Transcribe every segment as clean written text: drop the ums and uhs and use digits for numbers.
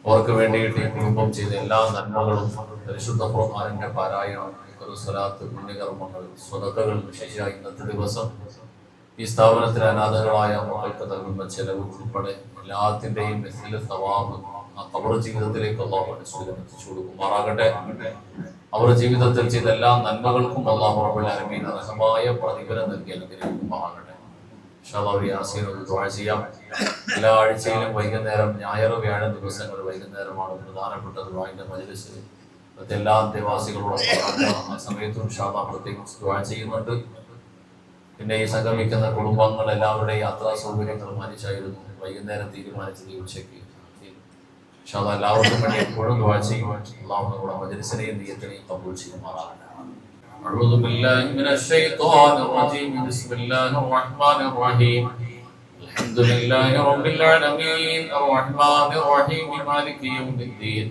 അവർക്ക് വേണ്ടിയിട്ട് ഈ കുടുംബം ചെയ്ത എല്ലാ നന്മകളും പരിശുദ്ധ ഖുർആനിന്റെ പാരായണം, സ്വലാത്ത്, പുണ്യകർമ്മങ്ങൾ, സ്വതക്കകൾ, വിശേഷ ഇന്നത്തെ ദിവസം ഈ സ്ഥാപനത്തിലെ അനാഥകളായ മക്കൾക്ക് നൽകുന്ന ചെലവ് ഉൾപ്പെടെ എല്ലാത്തിൻ്റെയും സവാബ് ആ ഖബർ ജീവിതത്തിലേക്ക് അല്ലാഹു എത്തിച്ചു കൊടുക്കുമാറാകട്ടെ. അവർ ജീവിതത്തിൽ ചെയ്ത എല്ലാ നന്മകൾക്കും അല്ലാഹു റബ്ബുൽ ആലമീൻ അർഹമായ പ്രതിഫലം നൽകി അനുഗ്രഹിക്കുമാറാകട്ടെ. ഇൻഷാ അല്ലാഹ് ഒരു യാസീൻ ഒരു ദുആ ചെയ്യാം. എല്ലാ ആഴ്ചയിലും വൈകുന്നേരം, ഞായർ വ്യാഴ ദിവസങ്ങൾ വൈകുന്നേരമാണ് പ്രധാനപ്പെട്ട ദുആഇന്റെ മജ്‌ലിസ്. എല്ലാ അന്തേവാസികളോടൊപ്പം ആ സമയത്തും ഇൻഷാ അല്ലാഹ് പ്രത്യേകിച്ച് ദുആ ചെയ്യുന്നുണ്ട്. പിന്നെ ഈ സംഗമിക്കുന്ന കുടുംബങ്ങൾ എല്ലാവരുടെയും യാത്രാ സൗകര്യങ്ങൾ മാനിച്ചായിരുന്നു വൈകുന്നേരം തീരുമാനിച്ചത് ഈ ഉച്ചയ്ക്ക്. ഇൻഷാ അല്ലാഹ് എല്ലാവർക്കും വേണ്ടി എപ്പോഴും ദുആ ചെയ്യും. അല്ലാഹു നമ്മുടെ മജ്‌ലിസിനെയും നിയ്യത്തിനെയും ഖബൂൽ ചെയ്യുമാറാകട്ടെ. أعوذ بالله من الشيطان الرجيم. بسم الله الرحمن الرحيم. الحمد لله رب العالمين الرحمن الرحيم مالك يوم الدين.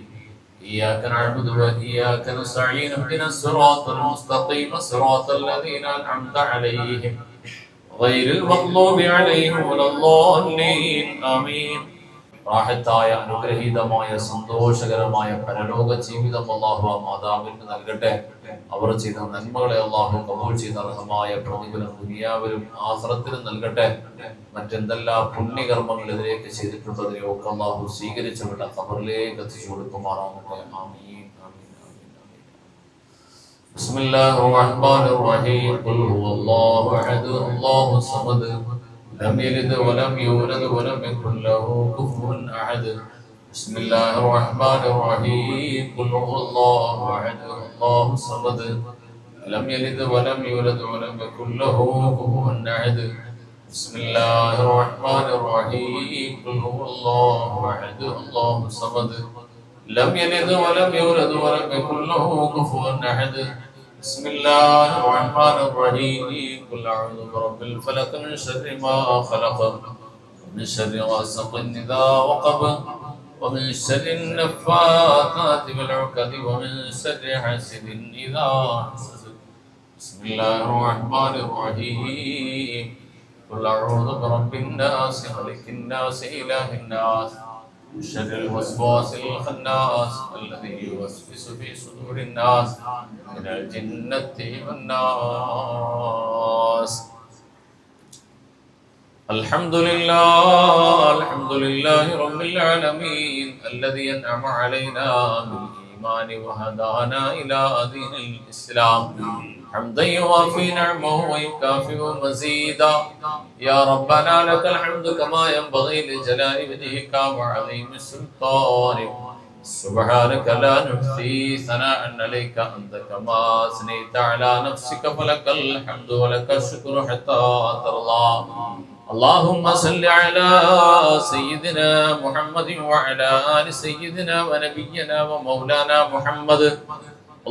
إياك نعبد وإياك نستعين. اهدنا الصراط المستقيم صراط الذين أنعمت عليهم غير المغضوب عليهم ولا الضالين. آمين. റാഹത്തായ അനുഗ്രഹീതമായ സന്തോഷകരമായ പരലോക ജീവിതം അല്ലാഹു ആ മാതാവിന് നൽകട്ടെ. അവർ ചെയ്ത നന്മകളെ അല്ലാഹു കബൂൽ ചെയ്ത അർഹമായ പ്രതിഫലം ദുനിയാവിലും ആഖിറത്തിലും നൽകട്ടെ. മറ്റെന്തെല്ലാം പുണ്യകർമ്മങ്ങൾ ഇതിലേക്ക് ചെയ്തിട്ടുള്ളതിനെയൊക്കെ അല്ലാഹു സ്വീകരിച്ചവരുടെ ഖബറിലേക്ക് എത്തിച്ചു കൊടുക്കുമാറാകട്ടെ. ആമീൻ ആമീൻ ആമീൻ ആമീൻ. ബിസ്മില്ലാഹിർ റഹ്മാനിർ റഹീം. ഖുൽ ഹുവല്ലാഹു അഹദ് അല്ലാഹു സമദ് لم يلد ولم يولد ولم يكن له كفوا أحد. بسم الله الرحمن الرحيم. قل هو الله أحد الله الصمد لم يلد ولم يولد ولم يكن له كفوا أحد. بسم الله الرحمن الرحيم. قل هو الله أحد الله الصمد لم يلد ولم يولد ولم يكن له كفوا أحد. بسم الله الرحمن الرحيم. قل أعوذ برب الفلق من شر ما خلق ومن شر غاسق إذا وقب ومن شر النفاثات في العقد ومن شر حاسد إذا حسد. بسم الله الرحمن الرحيم. قل أعوذ برب الناس ملك الناس إله الناس من شر الوسواس الخناس الذي يوسوس في صدور الناس من الجنة والناس. الحمد لله رب العالمين الذي أنعم علينا بالإيمان وهدانا إلى دين الإسلام. حمدا يوافي نعمه ويكافئ مزيدا. يا ربنا لك الحمد كما ينبغي لجلال وجهك وعظيم سلطانك. سبحانك لا نحصي ثناء عليك أنت كما أثنيت على نفسك فلك الحمد ولك الشكر حتى ترضى. اللهم صل على سيدنا محمد وعلى آل سيدنا ونبينا ومولانا محمد.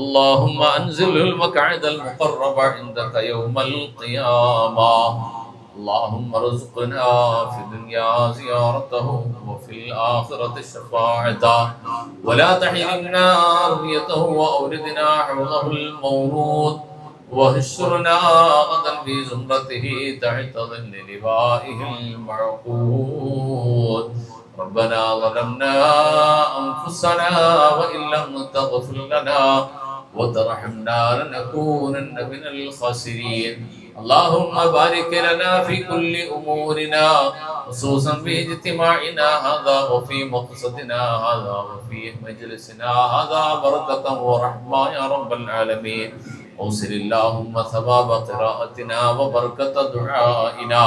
اللهم أنزل المقعد المقرب عندك يوم القيامة. اللهم ارزقنا في الدنيا زيارته وفي الآخرة شفاعته ولا تحرمنا رؤيته وأوردنا حوضه المورود واهشرنا غدا في زمرته تحت ظل لوائه المعقود. ربنا ظلمنا أنفسنا وإن لم تغفر لنا وترحمنا لنكونن من الخاسرين. اللهم بارك لنا في كل أمورنا خصوصا في اجتماعنا هذا وفي مقصدنا هذا وفي مجلسنا هذا بركة ورحمة يا رب العالمين. أوصل اللهم ثواب قراءتنا وبركة دعائنا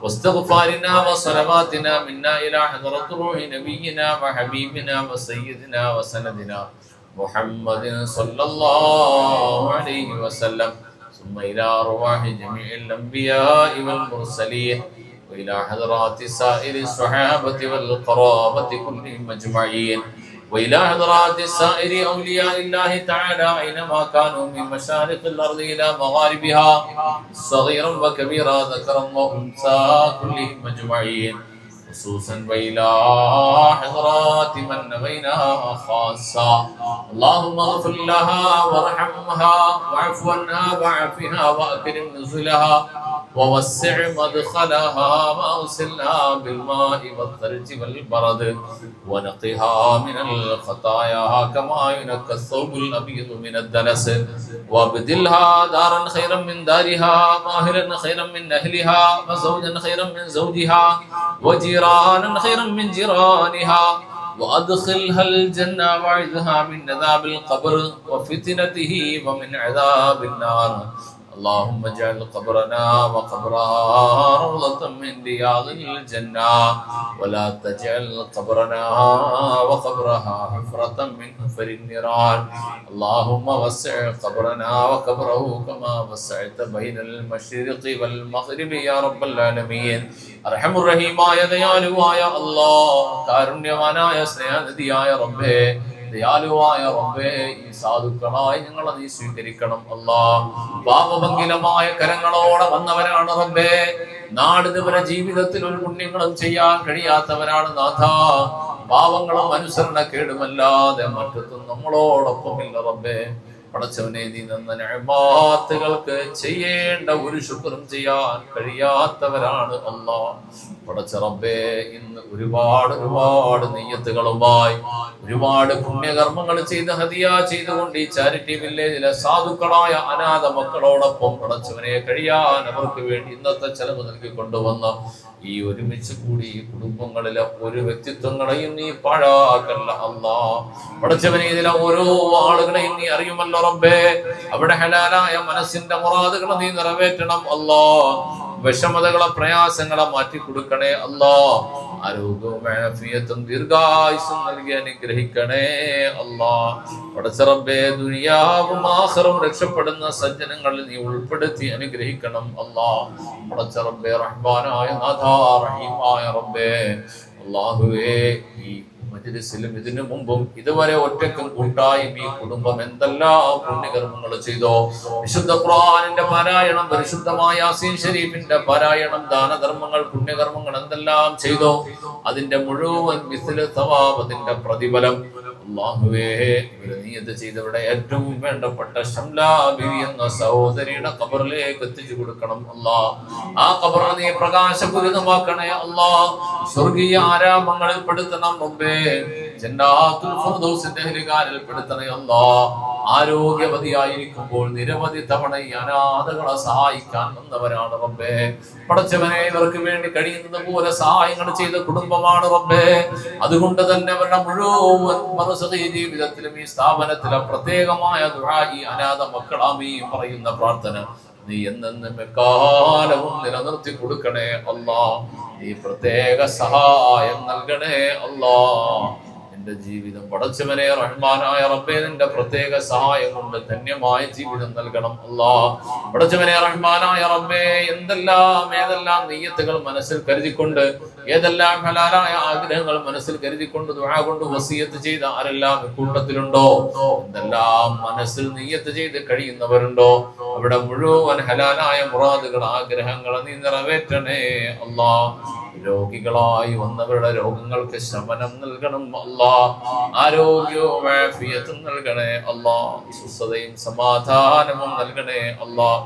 واستغفارنا وصلواتنا منا إلى حضرة روح نبينا وحبيبنا وسيدنا وسندنا محمد صلى الله عليه وسلم ثم إلى أرواح جميع الأنبياء والمرسلين وإلى حضرات سائر الصحابة والقرابة كلهم أجمعين وإلى حضرات سائر أولياء الله تعالى أينما كانوا من مشارق الأرض إلى مغاربها صغيرا وكبيرا ذكرا وأنثى كلهم أجمعين خصوصا وإلى حضرات من نويناها خاصة. اللهم اغفر لها وارحمها واعف عنها وعافها وأكرم نزلها ووسع مدخلها واغسلها بالماء والثلج والبرد ونقها من الخطايا كما ينقى الثوب الأبيض من الدنس وابدلها دارا خيرا من دارها ماهلا خيرا من أهلها وزوجا خيرا من زوجها وجيرانا خيرا من جيرانها وأدخلها الجنة وعذها من عذاب القبر وفتنته ومن عذاب النار اللهم اجعل قبرنا وقبرها روضة من رياض الجنة ولا تجعل قبرنا وقبرها حفرة من حفر النيران اللهم وسع قبرنا وقبره كما وسعت بين المشرق والمغرب يا رب العالمين أرحم الرحيماയ ദയാലുവായ അല്ലാഹ് കാരുണ്യവാനായ സ്നേഹനിധിയായ റബ്ബേ ദയാലുവായ റബ്ബേ ഈ സാധുക്കളായി ഞങ്ങളെ നീ സ്വീകരിക്കണം അല്ലാഹ് പാപഭംഗിലമായ കരങ്ങളോടെ വന്നവരാണ് റബ്ബേ നാടിതുവരെ ജീവിതത്തിൽ ഒരു പുണ്യങ്ങളും ചെയ്യാൻ കഴിയാത്തവരാണ് നാഥ പാവങ്ങളും അനുസരണക്കേടുമല്ലാതെ മറ്റൊന്നും നമ്മളോടൊപ്പമില്ല റബ്ബേ പടച്ചവനെ നീ തന്ന നിഅമാത്തുകൾക്ക് ചെയ്യേണ്ട ഒരു ശുക്റും ചെയ്യാൻ കഴിയാത്തവരാണ് അല്ലാഹ് പടച്ച റബ്ബേ ഇന്ന് ഒരുപാട് നിയ്യത്തുകളുമായി ഒരുപാട് പുണ്യകർമ്മങ്ങൾ ചെയ്ത് ഹദിയ ചെയ്തുകൊണ്ട് ഈ ചാരിറ്റി വില്ലേജിലെ സാധുക്കളായ അനാഥ മക്കളോടൊപ്പം പടച്ചവനെ കഴിയാൻ അവർക്ക് വേണ്ടി ഇന്നത്തെ ചെലവ് നൽകിക്കൊണ്ടുവന്ന ഈ ഒരുമിച്ച് കൂടി ഈ കുടുംബങ്ങളിലെ ഒരു വ്യക്തിത്വങ്ങളെയും നീ പാഴാക്കല്ല അല്ലാഹ് പടച്ചവനെ ഇതിലെ ഓരോ ആളുകളെയും നീ അറിയുമല്ലോ റബ്ബേ അവിടെ ഹലാലായ മനസ്സിന്റെ മുറാദുകൾ നീ നിറവേറ്റണം അല്ലാഹ് വിഷമതകളെ പ്രയാസങ്ങളെ മാറ്റി കൊടുക്കണേ അല്ലാഹ് ആരോഗ്യവും ആഫിയത്തും ദീർഘായുസ്സും നൽകി അനുഗ്രഹിക്കണേ അല്ലാഹ് പടച്ച റബ്ബേ ദുനിയാവും ആഖിറവും രക്ഷപ്പെടുന്ന സജ്ജനങ്ങളിൽ നീ ഉൾപ്പെടുത്തി അനുഗ്രഹിക്കണം അല്ലാഹ് പടച്ച റബ്ബേ റഹ്മാനായ നാഥാ റഹീമായ റബ്ബേ അല്ലാഹുവേ ഈ മജ്ലിസിലും ഇതിനു മുമ്പും ഇതുവരെ ഒറ്റക്കും കൂട്ടായും ഈ കുടുംബം എന്തെല്ലാം പുണ്യകർമ്മങ്ങൾ ചെയ്തോ വിശുദ്ധ ഖുർആനിന്റെ പാരായണം പരിശുദ്ധമായ യാസീൻ ഷരീഫിന്റെ പാരായണം ദാനധർമ്മങ്ങൾ പുണ്യകർമ്മങ്ങൾ എന്തെല്ലാം ചെയ്തോ അതിന്റെ മുഴുവൻ മിസ്ല സവാബ് അതിന്റെ പ്രതിഫലം അല്ലാഹുവേ ഇവരെ നിയത്ത് ചെയ്തവരുടെ ഏറ്റവും വേണ്ടപ്പെട്ട ഷംലാ ബിവി എന്ന സഹോദരിയുടെ ഖബറിലേക്ക് എത്തിച്ചു കൊടുക്കണം അല്ലാഹ് ആ ഖബറിനെ നീ പ്രകാശപൂരിതമാക്കണേ അല്ലാഹ് സ്വർഗീയ ആരാമങ്ങളിൽ പെടുത്തണം റബ്ബേ ജന്നാത്തുൽ ഫിർദൗസിന്റെ അഹ്ലികാരിൽ പെടുത്തണേ അല്ലാഹ് ആരോഗ്യവതിയായിരിക്കുമ്പോൾ നിരവധി തവണ ഈ അനാഥകളെ സഹായിക്കാൻ വന്നവരാണ് റബ്ബേ പടച്ചവനെ ഇവർക്ക് വേണ്ടി കഴിയുന്നത് പോലെ സഹായങ്ങൾ ചെയ്ത കുടുംബമാണ് റബ്ബേ അതുകൊണ്ട് തന്നെ അവരുടെ മുഴുവൻ ജീവിതത്തിലും ഈ സ്ഥാപനത്തിലെ പ്രത്യേകമായ ദുആ ഈ അനാഥ മക്കളാമീൻ പറയുന്ന പ്രാർത്ഥന നീ എന്നെന്നും എക്കാലവും നിലനിർത്തി കൊടുക്കണേ അല്ലാഹ് നീ പ്രത്യേക സഹായം നൽകണേ അല്ലാഹ് എന്റെ ജീവിതം പടച്ചവനെ റഹ്മാനായ റബ്ബേ നിന്റെ പ്രത്യേക സഹായം കൊണ്ട് ധന്യമായ ജീവിതം നൽകണം അല്ലാഹ് പടച്ചവനെ റഹ്മാനായ റബ്ബേ ഏതെല്ലാം നിയ്യത്തുകൾ മനസ്സിൽ കരുതിക്കൊണ്ട് ഏതെല്ലാം ഹലാലായ ആഗ്രഹങ്ങൾ മനസ്സിൽ കരുതിക്കൊണ്ട് ദുആ കൊണ്ട് വസിയത്ത് ചെയ്ത ആരെല്ലാം കൂട്ടത്തിലുണ്ടോ എന്തെല്ലാം മനസ്സിൽ നിയ്യത്ത് ചെയ്ത് കഴിയുന്നവരുണ്ടോ അവിടെ മുഴുവൻ ഹലാലായ മുറാദുകൾ ആഗ്രഹങ്ങൾ നീ നിറവേറ്റണേ അല്ലാഹ് രോഗികളായി വന്നവരുടെ രോഗങ്ങൾക്ക് ശമനം നൽകണം അല്ലാഹ് ആരോഗ്യവും ആഫിയത്തും നൽകണേ അല്ലാഹ് സുഖതയും സമാധാനവും നൽകണേ അല്ലാഹ്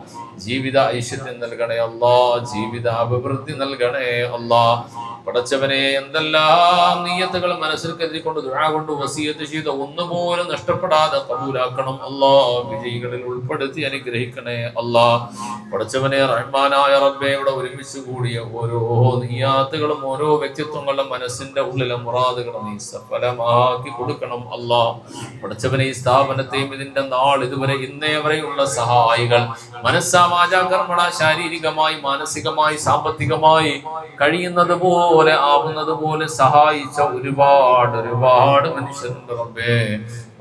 ജീവിത ഐശ്വര്യം നൽകണേ അല്ലാഹ് ജീവിത അഭിവൃദ്ധി നൽകണേ അല്ലാഹ് പടച്ചവനെ എന്തെല്ലാം നിയ്യത്തുകൾ മനസ്സിൽ കരുതിക്കൊണ്ട് ദുആ കൊണ്ട് വസിയത്ത് ചെയ്ത ഒന്നുപോലും നഷ്ടപ്പെടാതെ കബൂലാക്കണം അല്ലാഹ് വിജയികളിൽ ഉൾപ്പെടുത്തി അനുഗ്രഹിക്കണേ അല്ലാഹ് പടച്ചവനെ റഹ്മാനായ റബ്ബേ ഇവിടെ ഒരുമിച്ച് കൂടിയ ഓരോ നിയ്യാത്തുകളും ഓരോ വ്യക്തിത്വങ്ങളുടെ മനസ്സിന്റെ ഉള്ളിലെ മുറാദുകളും നീ സഫലമാക്കി കൊടുക്കണം അല്ലാഹ് പടച്ചവനെ ഈ സ്ഥാപനത്തെയും ഇതിന്റെ നാൾ ഇതുവരെ ഇന്നേ വരെയുള്ള സഹായികൾ മനസ്സാ വാചാ കർമ്മണ ശാരീരികമായി മാനസികമായി സാമ്പത്തികമായി കഴിയുന്നത് പോലെ ആവുന്നത് പോലെ സഹായിച്ച ഒരുപാട് മനുഷ്യരുണ്ട് റബ്ബേ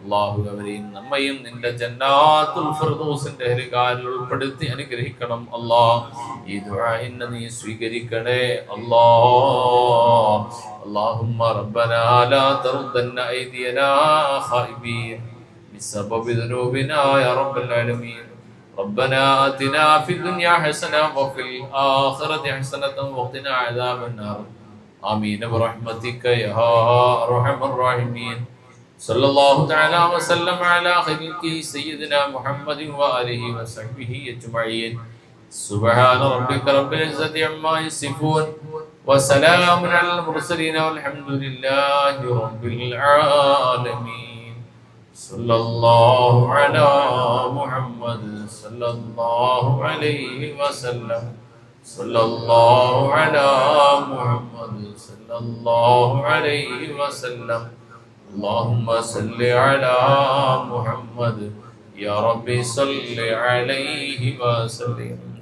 അല്ലാഹു അവരെയും നമ്മയും നിന്റെ ജന്നാത്തുൽ ഫിർദൗസിന്റെ അഹ്ലികാരിൽ ഉൾപ്പെടുത്തി അനുഗ്രഹിക്കണം അല്ലാഹ് ഈ ദുആഇനെ നീ സ്വീകരിക്കണേ അല്ലാഹ് اللهم ربنا لا تردن أيدينا خائبين بسبب ذنوبنا يا رب العالمين ربنا آتنا في الدنيا حسنة وفي الآخرة حسنة وقنا عذاب النار آمين برحمتك يا أرحم الراحمين صلى الله تعالى وسلم على خلقه سيدنا محمد وآله وصحبه أجمعين سبحان ربك رب العزة عما يصفون وسلام على المرسلين والحمد لله رب العالمين. صلى الله على محمد صلى الله عليه وسلم. صلى الله على محمد صلى الله عليه وسلم. اللهم صل على محمد يا ربي صل عليه وسلم.